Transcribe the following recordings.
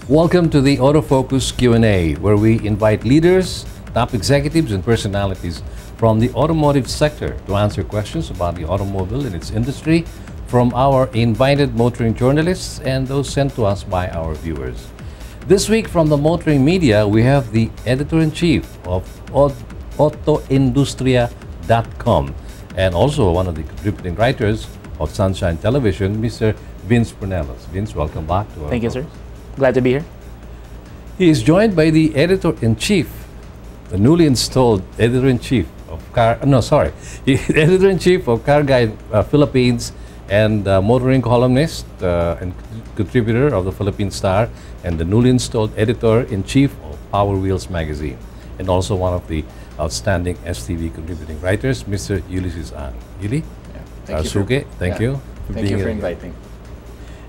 Welcome to the Autofocus Q&A, where we invite leaders, top executives, and personalities from the automotive sector to answer questions about the automobile and its industry from our invited motoring journalists and those sent to us by our viewers. This week from the motoring media, we have the editor-in-chief of Autoindustria.com and also one of the contributing writers of Sunshine Television, Mr. Vince Brunelos. Vince, welcome back to our Thank you, sir. Glad to be here. He is joined by the editor-in-chief, the newly installed editor-in-chief of editor-in-chief of Car Guide Philippines and motoring columnist and contributor of the Philippine Star and the newly installed editor-in-chief of Power Wheels magazine and also one of the outstanding STV contributing writers, Mr. Ulysses Ang. Yuli? Thank you for inviting.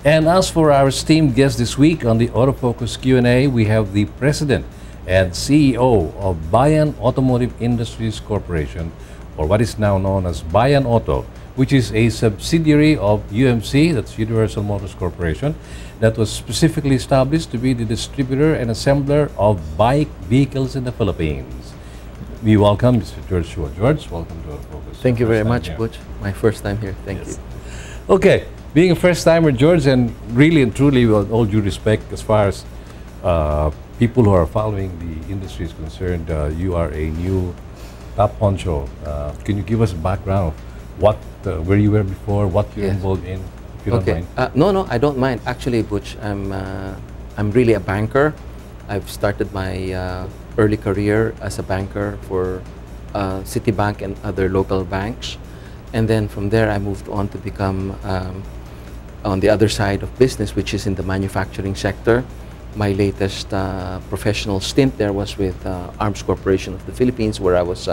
And as for our esteemed guest this week on the Autofocus Q&A, we have the President and CEO of Bayan Automotive Industries Corporation, or what is now known as Bayan Auto, which is a subsidiary of UMC, that's Universal Motors Corporation, that was specifically established to be the distributor and assembler of BAIC vehicles in the Philippines. We welcome Mr. George Chua. George, welcome to Autofocus. Thank you very much, Butch. My first time here. Thank you. Okay. Being a first-timer, George, and really and truly, with all due respect, as far as people who are following the industry is concerned, you are a new top honcho. Can you give us a background of what, where you were before, what you're involved in, if you don't mind? No, I don't mind. Actually, Butch, I'm really a banker. I've started my early career as a banker for Citibank and other local banks. And then from there, I moved on to become on the other side of business, which is in the manufacturing sector. My latest professional stint there was with Arms Corporation of the Philippines, where I was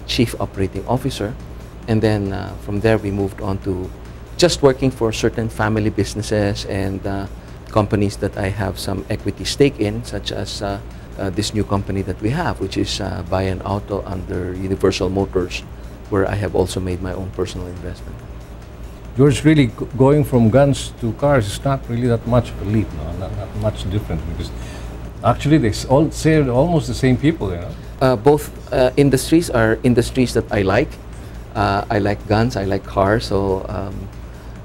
Chief Operating Officer. And then from there, we moved on to just working for certain family businesses and companies that I have some equity stake in, such as this new company that we have, which is Bayan Auto under Universal Motors, where I have also made my own personal investment. George, really going from guns to cars is not really that much of a leap, no? Not much different, because actually they all say almost the same people, you know? Both industries are industries that I like. I like guns, I like cars, so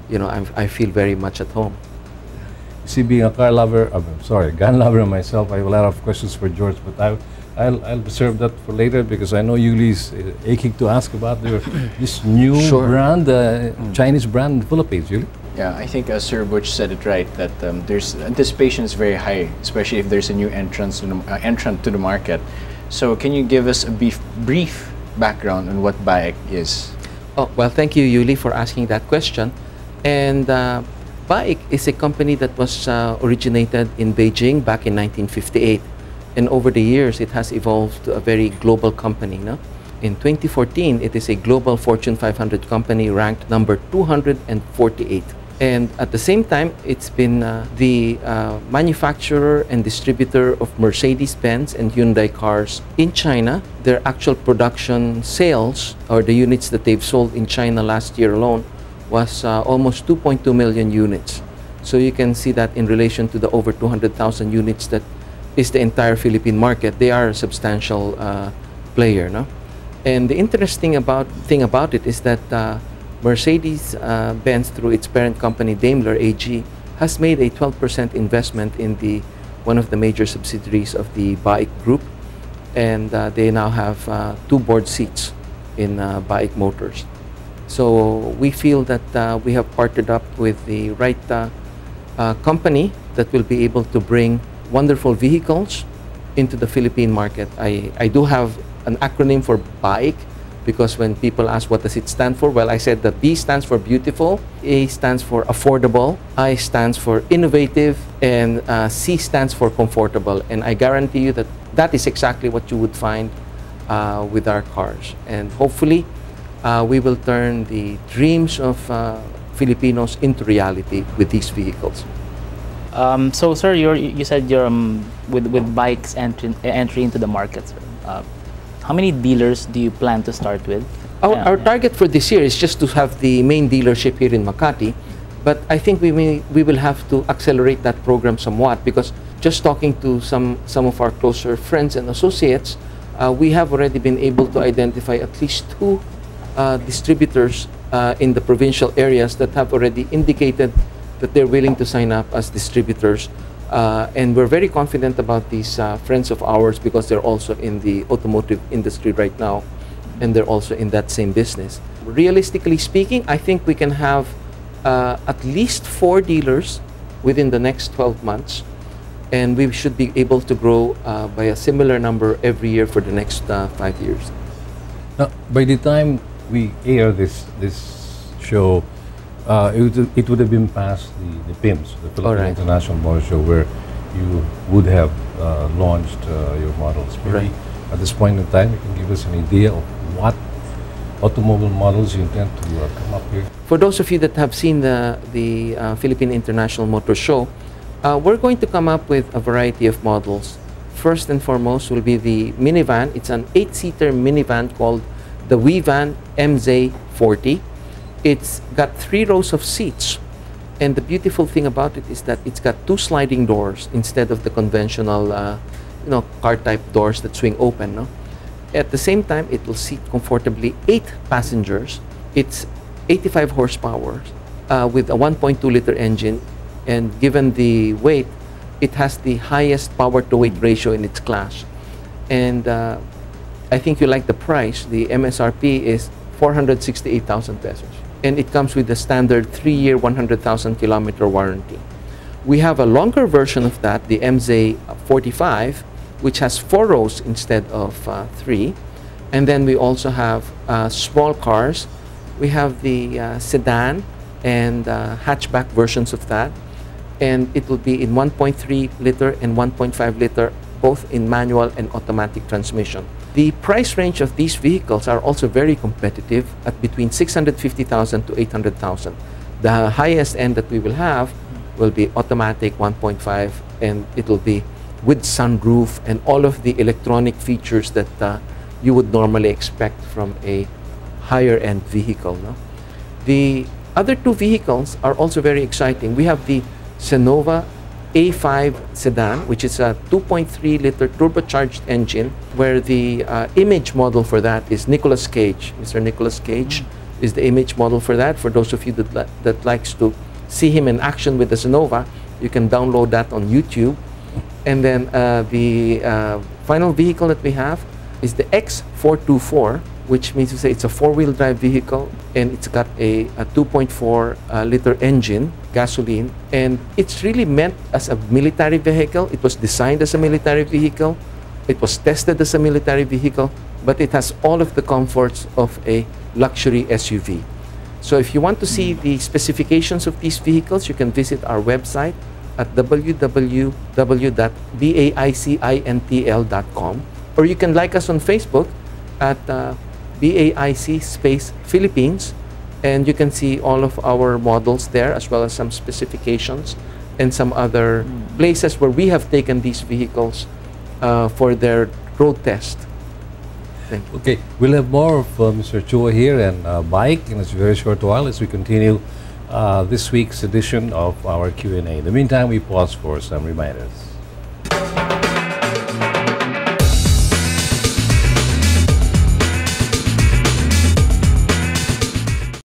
you know, I feel very much at home. See, being a gun lover myself, I have a lot of questions for George, but I'll reserve that for later because I know Yuli is aching to ask about this new brand, Chinese brand in the Philippines. Yuli? Yeah, I think Sir Butch said it right, that there's anticipation is very high, especially if there's a new entrant to the market. So can you give us a brief background on what BAIC is? Oh, well, thank you, Yuli, for asking that question. And BAIC is a company that was originated in Beijing back in 1958. And over the years, it has evolved to a very global company. No? In 2014, it is a global Fortune 500 company ranked number 248. And at the same time, it's been the manufacturer and distributor of Mercedes-Benz and Hyundai cars in China. Their actual production sales, or the units that they've sold in China last year alone, was almost 2.2 million units. So you can see that in relation to the over 200,000 units that is the entire Philippine market. They are a substantial player, no? And the interesting thing about it is that Mercedes-Benz, through its parent company Daimler AG, has made a 12% investment in one of the major subsidiaries of the BAIC Group, and they now have 2 board seats in BAIC Motors. So we feel that we have partnered up with the right company that will be able to bring wonderful vehicles into the Philippine market. I do have an acronym for BAIC because when people ask what does it stand for, well, I said that B stands for beautiful, A stands for affordable, I stands for innovative, and C stands for comfortable. And I guarantee you that that is exactly what you would find with our cars. And hopefully, we will turn the dreams of Filipinos into reality with these vehicles. So, sir, you said you're with BAIC's entry into the market, sir. How many dealers do you plan to start with? Our target for this year is just to have the main dealership here in Makati, But I think we will have to accelerate that program somewhat, because just talking to some of our closer friends and associates, we have already been able to identify at least 2 distributors in the provincial areas that have already indicated that they're willing to sign up as distributors. And we're very confident about these friends of ours, because they're also in the automotive industry right now, and they're also in that same business. Realistically speaking, I think we can have at least 4 dealers within the next 12 months, and we should be able to grow by a similar number every year for the next 5 years. Now, by the time we air this show, it would have been past the PIMS, the Philippine International Motor Show, where you would have launched your models. Maybe at this point in time, you can give us an idea of what automobile models you intend to come up here. For those of you that have seen the Philippine International Motor Show, we're going to come up with a variety of models. First and foremost will be the minivan. It's an 8-seater minivan called the WeVan MZ40. It's got 3 rows of seats, and the beautiful thing about it is that it's got 2 sliding doors instead of the conventional car-type doors that swing open. No? At the same time, it will seat comfortably 8 passengers. It's 85 horsepower with a 1.2-liter engine, and given the weight, it has the highest power-to-weight ratio in its class. And I think you like the price. The MSRP is 468,000 pesos. And it comes with the standard 3-year, 100,000 kilometer warranty. We have a longer version of that, the MZ45, which has 4 rows instead of 3. And then we also have small cars. We have the sedan and hatchback versions of that. And it will be in 1.3-liter and 1.5-liter, both in manual and automatic transmission. The price range of these vehicles are also very competitive at between 650,000 to 800,000. The highest end that we will have will be automatic 1.5, and it will be with sunroof and all of the electronic features that you would normally expect from a higher end vehicle. No? The other 2 vehicles are also very exciting. We have the Senova A5 sedan, which is a 2.3-liter turbocharged engine, where the image model for that is Nicolas Cage. Mr. Nicolas Cage is the image model for that. For those of you that likes to see him in action with the Senova, you can download that on YouTube. And then the final vehicle that we have is the X424, which means to say it's a 4-wheel drive vehicle, and it's got a 2.4-liter engine, gasoline, and it's really meant as a military vehicle. It was designed as a military vehicle. It was tested as a military vehicle, but it has all of the comforts of a luxury SUV. So if you want to see the specifications of these vehicles, you can visit our website at www.baicintl.com, or you can like us on Facebook at BAIC space Philippines, and you can see all of our models there, as well as some specifications and some other places where we have taken these vehicles for their road test. Thank you. Okay, we'll have more of Mr. Chua here and BAIC in a very short while as we continue this week's edition of our Q&A. In the meantime, we pause for some reminders.